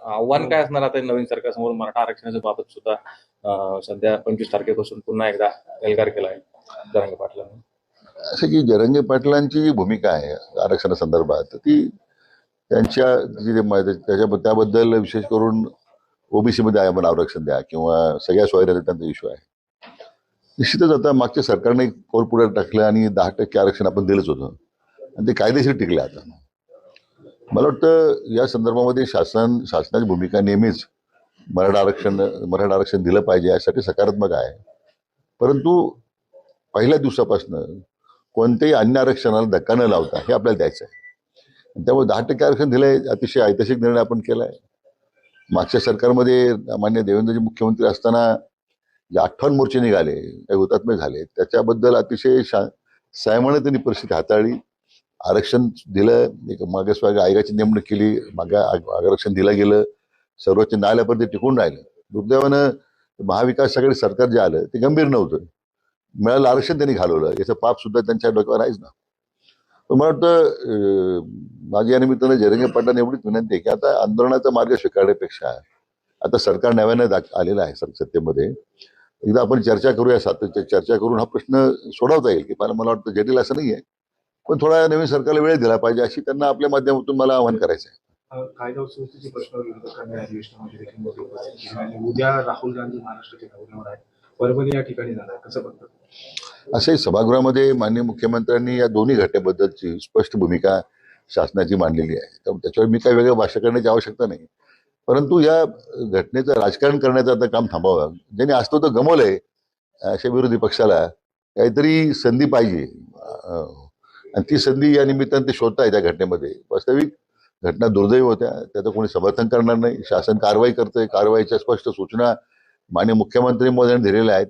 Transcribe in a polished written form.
आव्हान काय असणार आता नवीन सरकारसमोर मराठा आरक्षणाच्या बाबत सुद्धा? सध्या 25 तारखेपासून पुन्हा एकदा एल्गार केलाय जरांगे पाटलांनी. असं की जरांगे पाटलांची जी भूमिका आहे आरक्षणासंदर्भात ती त्यांच्या त्याबद्दल विशेष करून ओबीसी मध्ये आपण आरक्षण द्या किंवा सगळ्या सोयऱ्या त्यांचा इश्यू आहे. निश्चितच आता मागच्या सरकारने एक पाऊल पुढे टाकलं आणि 10% आरक्षण आपण दिलंच होतं आणि ते कायदेशीर टिकले. आता मला वाटतं या संदर्भामध्ये शासनाची भूमिका नेहमीच मराठा आरक्षण दिलं पाहिजे यासाठी सकारात्मक आहे. परंतु पहिल्या दिवसापासून कोणत्याही अन्य आरक्षणाला धक्का न लावता हे आपल्याला द्यायचं आहे. त्यामुळे 10% आरक्षण दिलंय, अतिशय ऐतिहासिक निर्णय आपण केलाय. मागच्या सरकारमध्ये मान्य देवेंद्रजी मुख्यमंत्री असताना जे 58 मोर्चे निघाले, काही हुतात्मे झाले, त्याच्याबद्दल अतिशय संयमाने त्यांनी परिस्थिती हाताळली. आरक्षण दिलं, एक मागासवर्ग आयोगाची नेमणूक केली, आरक्षण दिलं गेलं, सर्वोच्च न्यायालयापर्यंत टिकून राहिलं. दुर्दैवानं महाविकास आघाडी सरकार जे आलं ते गंभीर नव्हतं. मिळालं आरक्षण त्यांनी घालवलं, याचं पाप सुद्धा त्यांच्या डोक्यावर आहेच ना. तर मला वाटतं माझ्या निमित्तानं जरांगे पाटलांना एवढीच विनंती आहे की आता आंदोलनाचा मार्ग स्वीकारण्यापेक्षा आता सरकार नव्यानं आलेलं आहे सत्तेमध्ये, एकदा आपण चर्चा करूया, चर्चा करून हा प्रश्न सोडवता येईल. की मला वाटतं जटिल असं नाहीये, पण थोडा नवीन सरकारला वेळ दिला पाहिजे अशी त्यांना आपल्या माध्यमातून मला आवाहन करायचं आहे. कायदा सुव्यवस्थेचे प्रश्न विरोधकांनी अधिवेशनामध्ये देखील मोठी उपस्थिती केली आणि उद्या राहुल गांधी महाराष्ट्राच्या दौऱ्यावर आहे, परभणी या ठिकाणी जाणार, कसं बघतात? असे सभागृहामध्ये माननीय मुख्यमंत्र्यांनी या दोन्ही घटनेबद्दलची स्पष्ट भूमिका शासनाची मांडलेली आहे. त्यामुळे त्याच्यावर मी काही वेगळं भाष्य करण्याची आवश्यकता नाही. परंतु या घटनेचं राजकारण करण्याचं आता काम थांबावं. ज्यांनी अस्तित्व गमावलंय अशा विरोधी पक्षाला काहीतरी संधी पाहिजे आणि ती संधी या निमित्तानं ते शोधताय. त्या घटनेमध्ये वास्तविक घटना दुर्दैवी होत्या, त्याचं कोणी समर्थन करणार नाही. शासन कारवाई करतंय, कारवाईच्या स्पष्ट सूचना माननीय मुख्यमंत्री महोदयांनी दिलेल्या आहेत.